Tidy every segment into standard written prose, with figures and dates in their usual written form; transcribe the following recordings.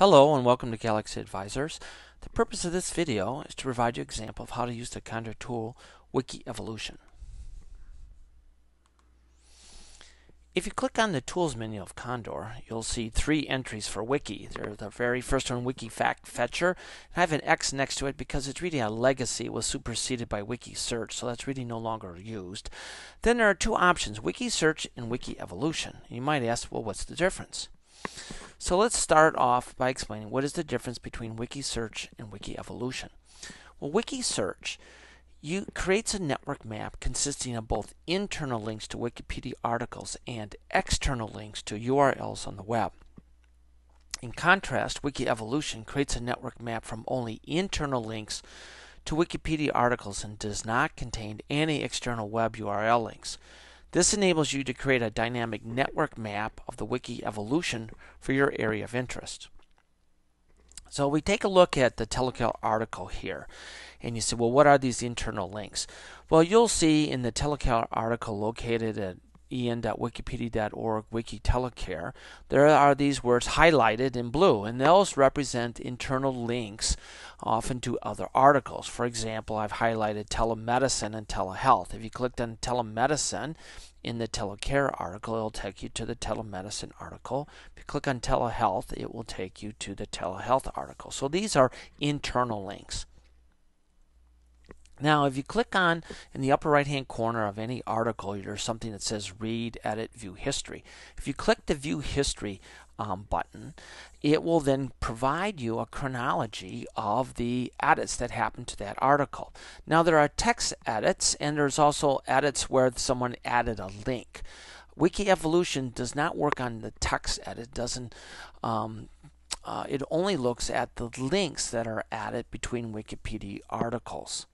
Hello and welcome to Galaxy Advisors. The purpose of this video is to provide you an example of how to use the Condor Tool Wiki Evolution. If you click on the Tools menu of Condor, you'll see three entries for Wiki. They're the very first one, Wiki Fact Fetcher. I have an X next to it because it's really a legacy. It was superseded by Wiki Search, so that's really no longer used. Then there are two options, Wiki Search and Wiki Evolution. You might ask, well, what's the difference? So let's start off by explaining what is the difference between Wiki Search and Wiki Evolution. Well, Wiki Search creates a network map consisting of both internal links to Wikipedia articles and external links to URLs on the web. In contrast, Wiki Evolution creates a network map from only internal links to Wikipedia articles and does not contain any external web URL links. This enables you to create a dynamic network map of the Wiki Evolution for your area of interest. So we take a look at the telecare article here, and you say, well, what are these internal links? Well, you'll see in the telecare article located at en.wikipedia.org wiki telecare, there are these words highlighted in blue, and those represent internal links often to other articles. For example, I've highlighted telemedicine and telehealth. If you clicked on telemedicine in the telecare article, it will take you to the telemedicine article. If you click on telehealth, it will take you to the telehealth article. So these are internal links. Now, if you click on in the upper right hand corner of any article, there's something that says Read, Edit, View History. If you click the View History button, it will then provide you a chronology of the edits that happen to that article. Now, there are text edits, and there's also edits where someone added a link. Wiki Evolution does not work on the text edit. It only looks at the links that are added between Wikipedia articles.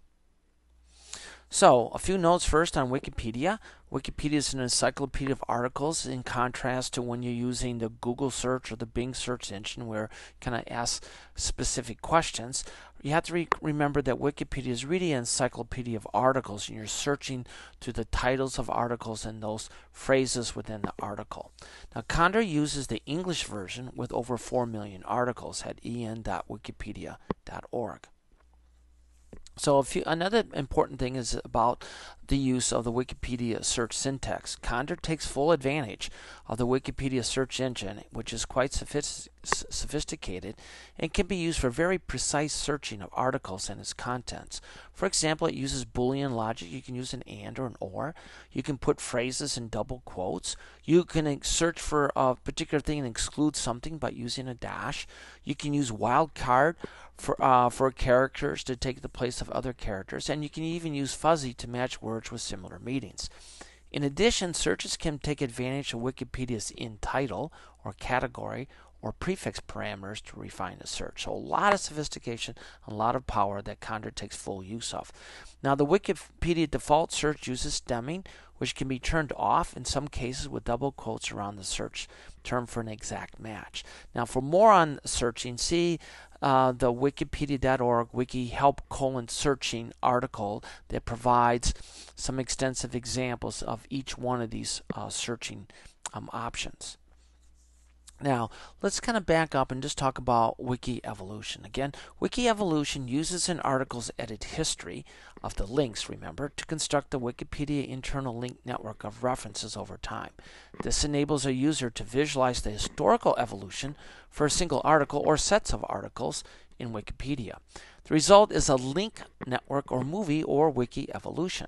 So, a few notes first on Wikipedia. Wikipedia is an encyclopedia of articles in contrast to when you're using the Google search or the Bing search engine where you kind of ask specific questions. You have to remember that Wikipedia is really an encyclopedia of articles, and you're searching through the titles of articles and those phrases within the article. Now, Condor uses the English version with over 4 million articles at en.wikipedia.org. So another important thing is about the use of the Wikipedia search syntax. Condor takes full advantage of the Wikipedia search engine, which is quite sophisticated and can be used for very precise searching of articles and its contents. For example, it uses Boolean logic. You can use an and or an or. You can put phrases in double quotes. You can search for a particular thing and exclude something by using a dash. You can use wildcard for characters to take the place of other characters, and you can even use fuzzy to match words with similar meanings. In addition, searches can take advantage of Wikipedia's in title or category or prefix parameters to refine the search. So a lot of sophistication, a lot of power that Condor takes full use of. Now, the Wikipedia default search uses stemming, which can be turned off in some cases with double quotes around the search term for an exact match. Now, for more on searching, see the wikipedia.org wiki help searching article that provides some extensive examples of each one of these searching options. Now, let's kind of back up and just talk about Wiki Evolution. Again, Wiki Evolution uses an article's edit history of the links, remember, to construct the Wikipedia internal link network of references over time. This enables a user to visualize the historical evolution for a single article or sets of articles in Wikipedia. The result is a link network or movie or Wiki Evolution.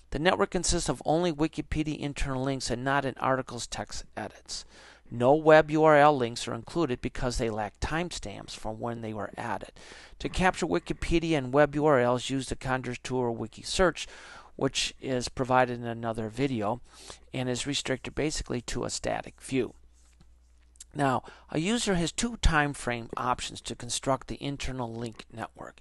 The network consists of only Wikipedia internal links and not an article's text edits. No web URL links are included because they lack timestamps from when they were added. To capture Wikipedia and web URLs, use the Condor Tool or Wiki Search, which is provided in another video and is restricted basically to a static view. Now, a user has two time frame options to construct the internal link network.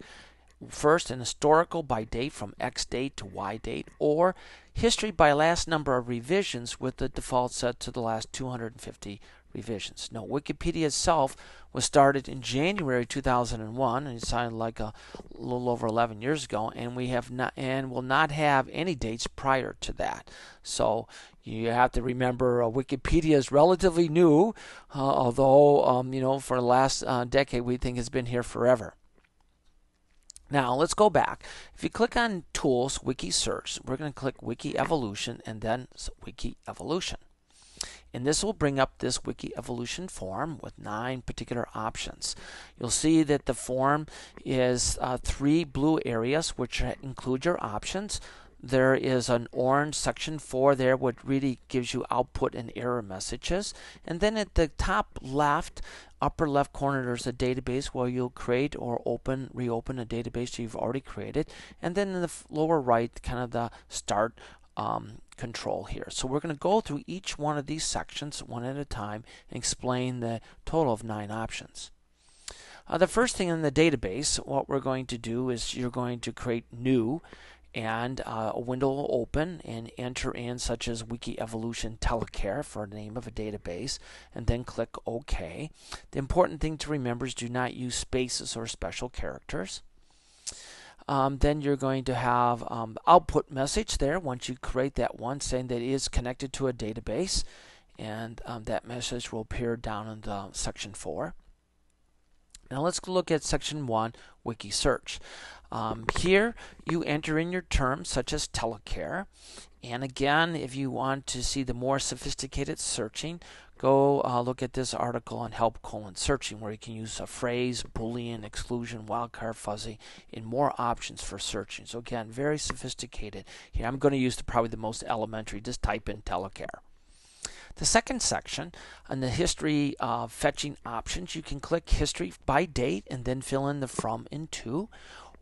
First, an historical by date from X date to Y date, or history by last number of revisions with the default set to the last 250 revisions. Now, Wikipedia itself was started in January 2001, and it sounded like a little over 11 years ago, and we have not and will not have any dates prior to that. So You have to remember Wikipedia is relatively new, although for the last decade we think it's been here forever. Now let's go back. If you click on Tools, Wiki Search, we're going to click Wiki Evolution and then Wiki Evolution. And this will bring up this Wiki Evolution form with 9 particular options. You'll see that the form is 3 blue areas which include your options. There is an orange section 4 there, which really gives you output and error messages. And then at the top left, upper left corner, there's a database where you'll create or reopen a database you've already created. And then in the lower right, kind of the start control here. So we're going to go through each one of these sections one at a time and explain the total of 9 options. The first thing in the database, what we're going to do is you're going to create new, and a window will open and enter in such as Wiki Evolution telecare for the name of a database, and then click OK. The important thing to remember is do not use spaces or special characters. Then you're going to have output message there once you create that one saying that it is connected to a database, and that message will appear down in the section 4. Now let's look at section 1, Wiki Search. Here you enter in your terms such as telecare, and again, if you want to see the more sophisticated searching, go look at this article on help searching, where you can use a phrase, boolean, exclusion, wildcard, fuzzy, and more options for searching. So again, very sophisticated. Here I'm going to use probably the most elementary. Just type in telecare. The second section, on the history fetching options, you can click history by date and then fill in the from and to,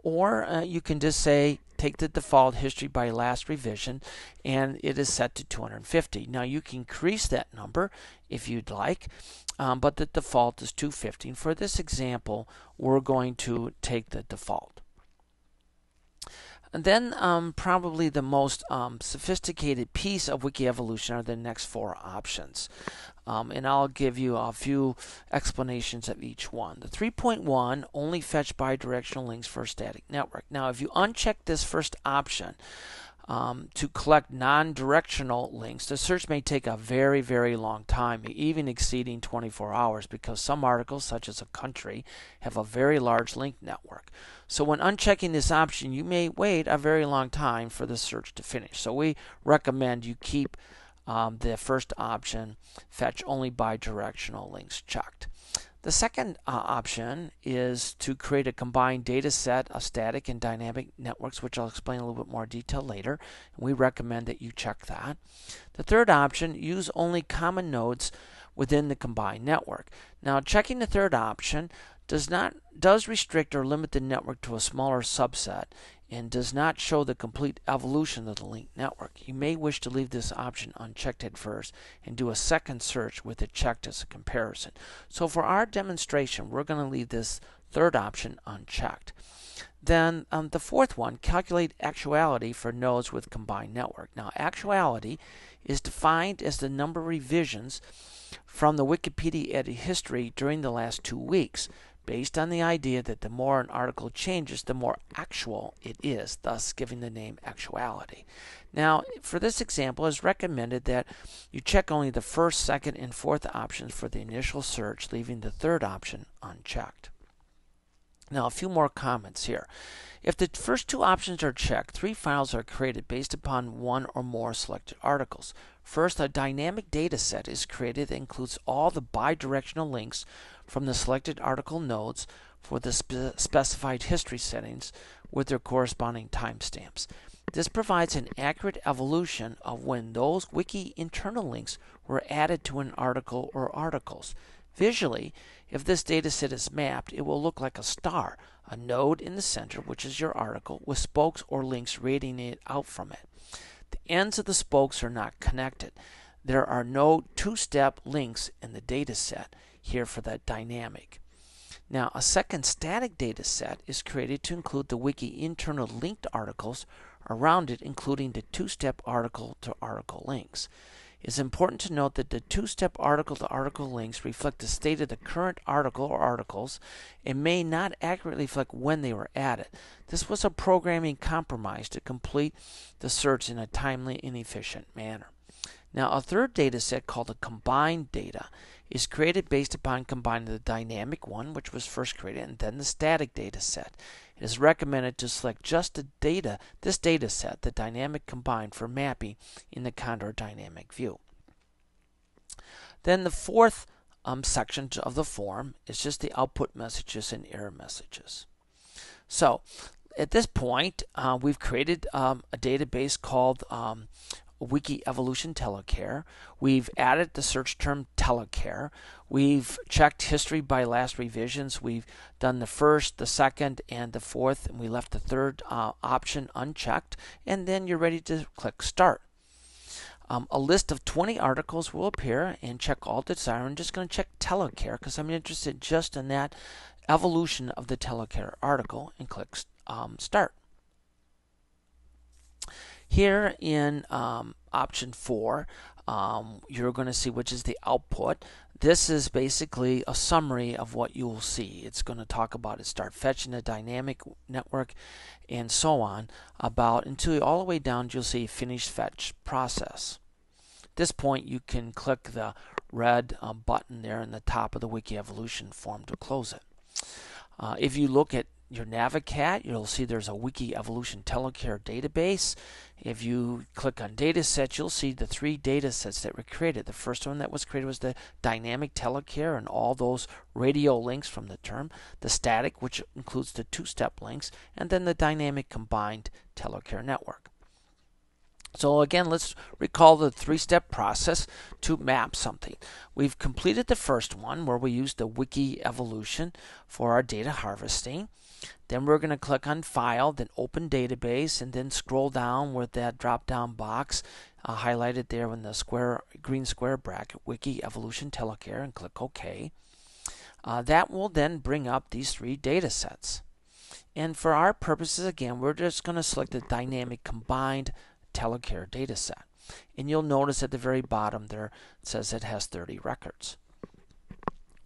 or you can just say take the default history by last revision, and it is set to 250. Now you can increase that number if you'd like, but the default is 250. And for this example, we're going to take the default. And then probably the most sophisticated piece of Wiki Evolution are the next 4 options. And I'll give you a few explanations of each one. The 3.1 only fetch bidirectional links for a static network. Now if you uncheck this first option, to collect non-directional links, the search may take a very, very long time, even exceeding 24 hours, because some articles, such as a country, have a very large link network. So when unchecking this option, you may wait a very long time for the search to finish. So we recommend you keep the first option, fetch only bidirectional links, checked. The second option is to create a combined data set of static and dynamic networks, which I'll explain a little bit more detail later. And we recommend that you check that. The third option, use only common nodes within the combined network. Now, checking the third option does restrict or limit the network to a smaller subset and does not show the complete evolution of the linked network. You may wish to leave this option unchecked at first and do a second search with it checked as a comparison. So for our demonstration, we're going to leave this third option unchecked. Then the fourth one, calculate actuality for nodes with combined network. Now actuality is defined as the number of revisions from the Wikipedia edit history during the last 2 weeks, based on the idea that the more an article changes, the more actual it is, thus giving the name actuality. Now, for this example, it's recommended that you check only the first, second, and fourth options for the initial search, leaving the third option unchecked. Now, a few more comments here. If the first 2 options are checked, 3 files are created based upon 1 or more selected articles. First, a dynamic data set is created that includes all the bidirectional links from the selected article nodes for the specified history settings with their corresponding timestamps. This provides an accurate evolution of when those wiki internal links were added to an article or articles. Visually, if this data set is mapped, it will look like a star, a node in the center, which is your article, with spokes or links radiating out from it. The ends of the spokes are not connected. There are no 2-step links in the data set here for that dynamic. Now, a second static data set is created to include the wiki internal linked articles around it, including the 2-step article-to-article links. It's important to note that the 2-step article-to-article links reflect the state of the current article or articles and may not accurately reflect when they were added. This was a programming compromise to complete the search in a timely and efficient manner. Now, a third data set called the combined data is created based upon combining the dynamic one, which was first created, and then the static data set. It is recommended to select just this data set, the dynamic combined, for mapping in the Condor dynamic view. Then the fourth section of the form is just the output messages and error messages. So at this point, we've created a database called Wiki Evolution telecare. We've added the search term telecare. We've checked history by last revisions. We've done the first, the second, and the fourth, and we left the third option unchecked. And then you're ready to click Start. A list of 20 articles will appear, and check all desired. I'm just going to check telecare because I'm interested just in that evolution of the telecare article, and click Start. Here in option 4, you're going to see which is the output. This is basically a summary of what you will see. It's going to talk about it, start fetching a dynamic network, and so on, until all the way down you'll see finish fetch process. At this point you can click the red button there in the top of the Wiki Evolution form to close it. If you look at your Navicat, you'll see there's a Wiki Evolution telecare database. If you click on datasets, you'll see the 3 datasets that were created. The first one that was created was the dynamic telecare and all those radio links from the term, the static, which includes the 2-step links, and then the dynamic combined telecare network. So again, let's recall the 3-step process to map something. We've completed the first one where we used the Wiki Evolution for our data harvesting. Then we're going to click on File, then Open Database, and then scroll down with that drop-down box highlighted there in the green square bracket, Wiki Evolution telecare, and click OK. That will then bring up these 3 data sets. And for our purposes, again, we're just going to select the dynamic combined telecare data set. And you'll notice at the very bottom there it says it has 30 records.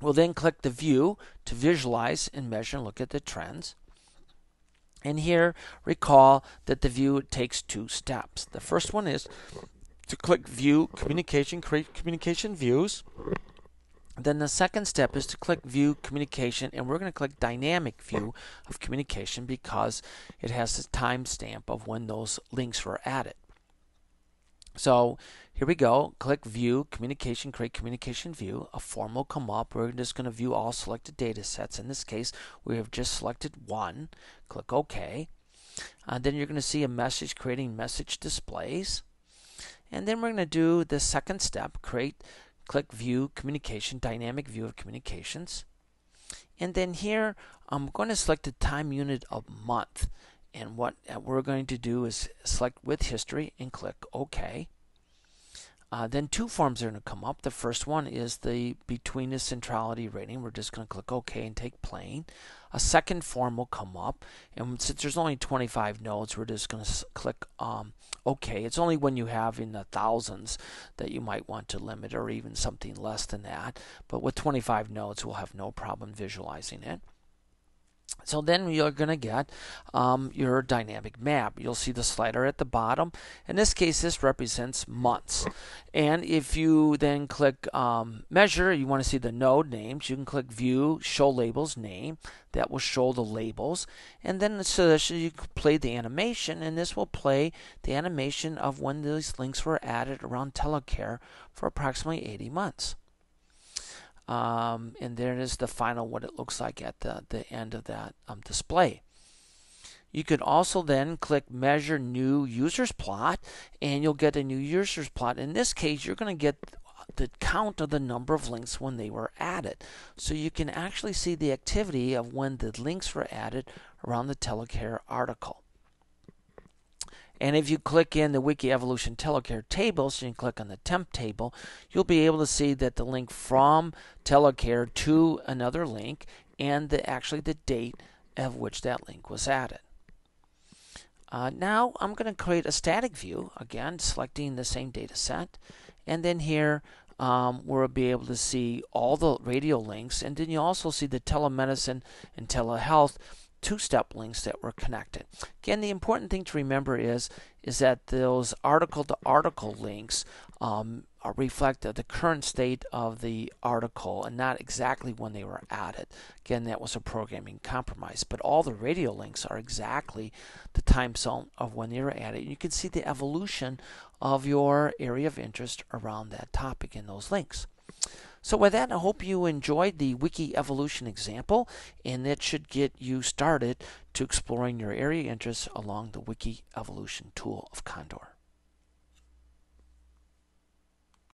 We'll then click the View to visualize and measure and look at the trends. And here, recall that the view takes 2 steps. The first one is to click View Communication, create communication views. Then the second step is to click View Communication, and we're going to click Dynamic View of Communication because it has the timestamp of when those links were added. So here we go. Click View Communication, create communication view. A form will come up. We're just going to view all selected data sets. In this case, we have just selected 1. Click OK. Then you're going to see a message creating message displays. And then we're going to do the second step, click View Communication, Dynamic View of Communications. And then here, I'm going to select the time unit of month. And what we're going to do is select with history and click OK. Then 2 forms are going to come up. The first one is the between the centrality rating. We're just going to click OK and take plain. A second form will come up, and since there's only 25 nodes, we're just going to click OK. It's only when you have in the thousands that you might want to limit, or even something less than that. But with 25 nodes, we'll have no problem visualizing it. So then you're going to get your dynamic map. You'll see the slider at the bottom. In this case, this represents months. And if you then click Measure, you want to see the node names. You can click View, Show Labels, Name. That will show the labels. And then so you can play the animation, and this will play the animation of when these links were added around telecare for approximately 80 months. And there is the final, what it looks like at the end of that display. You could also then click Measure New Users Plot, and you'll get a new users plot. In this case, you're going to get the count of the number of links when they were added. So you can actually see the activity of when the links were added around the telecare article. And if you click in the Wiki Evolution telecare table, so you can click on the temp table, you'll be able to see that the link from telecare to another link and actually the date of which that link was added. Now I'm going to create a static view, again selecting the same data set, and then here we'll be able to see all the radio links, and then you also see the telemedicine and telehealth two-step links that were connected. Again, the important thing to remember is that those article-to-article links reflect the current state of the article and not exactly when they were added. Again, that was a programming compromise. But all the radio links are exactly the time zone of when they were added. You can see the evolution of your area of interest around that topic in those links. So with that, I hope you enjoyed the Wiki Evolution example, and that should get you started to exploring your area interests along the Wiki Evolution tool of Condor.